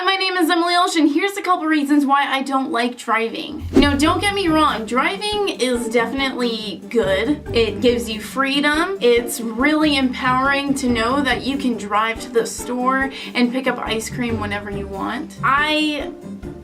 Hi, my name is Emily Elsh, and here's a couple reasons why I don't like driving. Now, don't get me wrong, driving is definitely good. It gives you freedom. It's really empowering to know that you can drive to the store and pick up ice cream whenever you want. I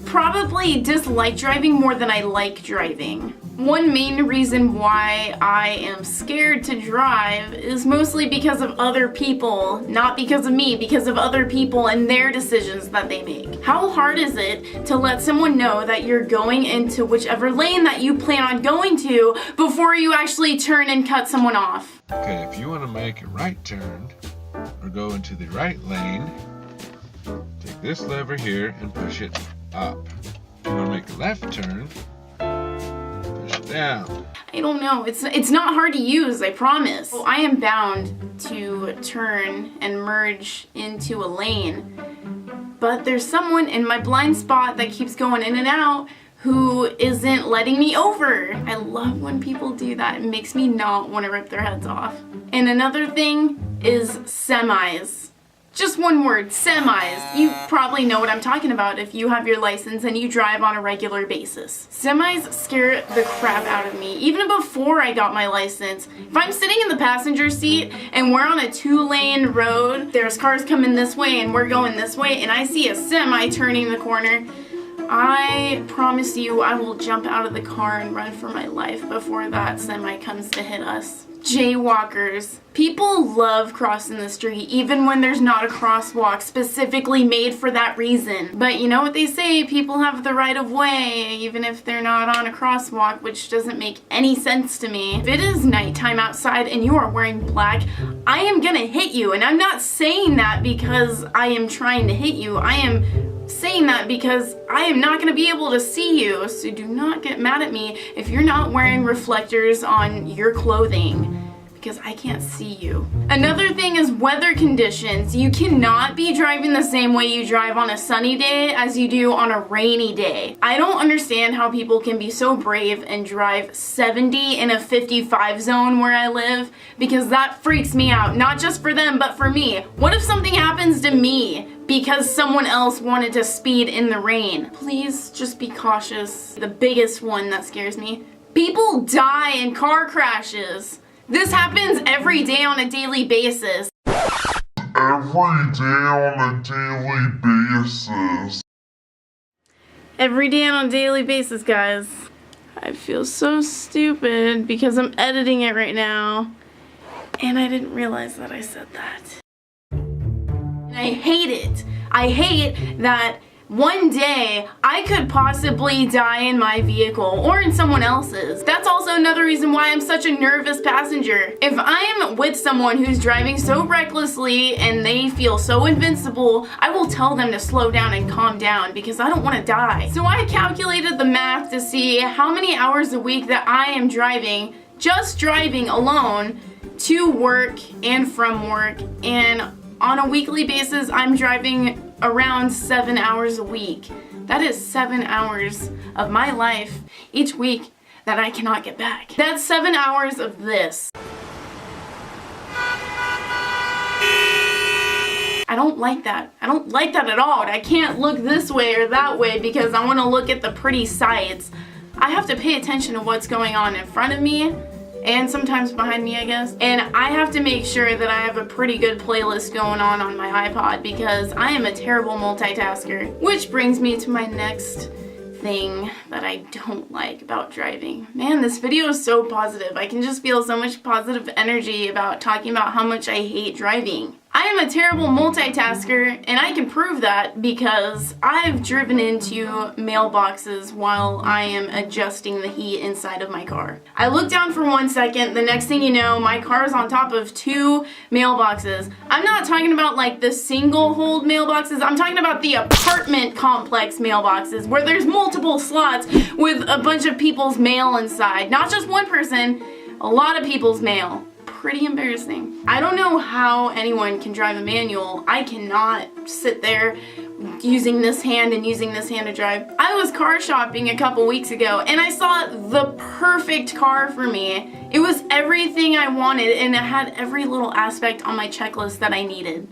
probably dislike driving more than I like driving. One main reason why I am scared to drive is mostly because of other people, not because of me, because of other people and their decisions that they make. How hard is it to let someone know that you're going into whichever lane that you plan on going to before you actually turn and cut someone off? Okay, if you want to make a right turn or go into the right lane, take this lever here and push it up. If you want to make a left turn, push it down. I don't know, it's not hard to use, I promise. Well, I am bound to turn and merge into a lane, but there's someone in my blind spot that keeps going in and out who isn't letting me over. I love when people do that. It makes me not want to rip their heads off. And another thing is semis. Just one word, semis. You probably know what I'm talking about if you have your license and you drive on a regular basis. Semis scare the crap out of me. Even before I got my license, if I'm sitting in the passenger seat and we're on a 2-lane road, there's cars coming this way and we're going this way, and I see a semi turning the corner, I promise you I will jump out of the car and run for my life before that semi comes to hit us. Jaywalkers. People love crossing the street even when there's not a crosswalk specifically made for that reason. But you know what they say, people have the right of way even if they're not on a crosswalk, which doesn't make any sense to me. If it is nighttime outside and you are wearing black, I am gonna hit you, and I'm not saying that because I am trying to hit you. I am saying that because I am not going to be able to see you, so do not get mad at me if you're not wearing reflectors on your clothing, because I can't see you. Another thing is weather conditions. You cannot be driving the same way you drive on a sunny day as you do on a rainy day. I don't understand how people can be so brave and drive 70 in a 55 zone where I live, because that freaks me out. Not just for them, but for me. What if something happens to me because someone else wanted to speed in the rain? Please just be cautious. The biggest one that scares me: people die in car crashes. This happens every day on a daily basis. Every day on a daily basis, Guys. I feel so stupid because I'm editing it right now, and I didn't realize that I said that. And I hate it. I hate that one day I could possibly die in my vehicle or in someone else's. That's also another reason why I'm such a nervous passenger. If I'm with someone who's driving so recklessly and they feel so invincible, I will tell them to slow down and calm down because I don't want to die. So I calculated the math to see how many hours a week that I am driving, just driving alone, to work and from work, and on a weekly basis I'm driving around 7 hours a week. That is 7 hours of my life each week that I cannot get back. That's 7 hours of this. I don't like that. I don't like that at all. I can't look this way or that way because I want to look at the pretty sights. I have to pay attention to what's going on in front of me and sometimes behind me, I guess. And I have to make sure that I have a pretty good playlist going on my iPod because I am a terrible multitasker. Which brings me to my next thing that I don't like about driving. Man, this video is so positive. I can just feel so much positive energy about talking about how much I hate driving. I am a terrible multitasker, and I can prove that because I've driven into mailboxes while I am adjusting the heat inside of my car. I look down for 1 second, the next thing you know, my car is on top of 2 mailboxes. I'm not talking about like the single hold mailboxes, I'm talking about the apartment complex mailboxes where there's multiple slots with a bunch of people's mail inside. Not just one person, a lot of people's mail. Pretty embarrassing. I don't know how anyone can drive a manual. I cannot sit there using this hand and using this hand to drive. I was car shopping a couple weeks ago and I saw the perfect car for me. It was everything I wanted and it had every little aspect on my checklist that I needed.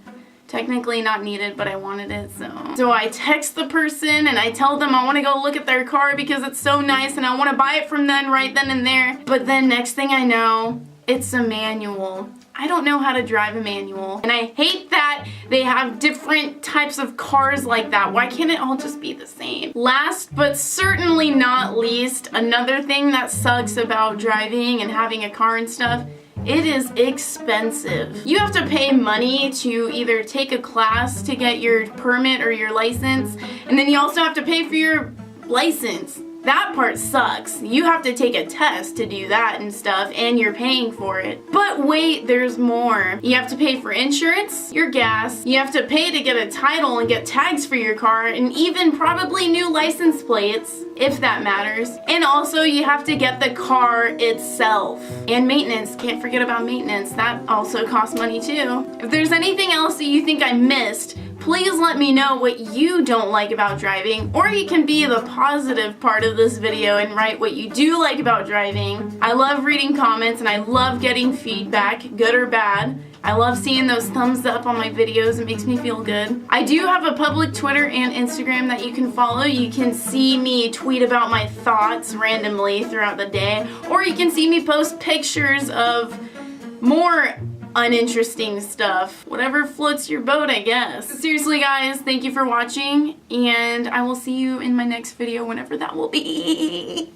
Technically not needed, but I wanted it, so I text the person and I tell them I want to go look at their car because it's so nice and I want to buy it from them right then and there. But then next thing I know, it's a manual. I don't know how to drive a manual, and I hate that they have different types of cars like that. Why can't it all just be the same? Last but certainly not least, another thing that sucks about driving and having a car and stuff, it is expensive. You have to pay money to either take a class to get your permit or your license, and then you also have to pay for your license. That part sucks. You have to take a test to do that and stuff, and you're paying for it. But wait, there's more. You have to pay for insurance, your gas, you have to pay to get a title and get tags for your car, and even probably new license plates, if that matters. And also you have to get the car itself. And maintenance, can't forget about maintenance. That also costs money too. If there's anything else that you think I missed, please let me know what you don't like about driving, or you can be the positive part of this video and write what you do like about driving. I love reading comments and I love getting feedback, good or bad. I love seeing those thumbs up on my videos. It makes me feel good. I do have a public Twitter and Instagram that you can follow. You can see me tweet about my thoughts randomly throughout the day, or you can see me post pictures of more uninteresting stuff. Whatever floats your boat, I guess. Seriously guys, thank you for watching, and I will see you in my next video whenever that will be.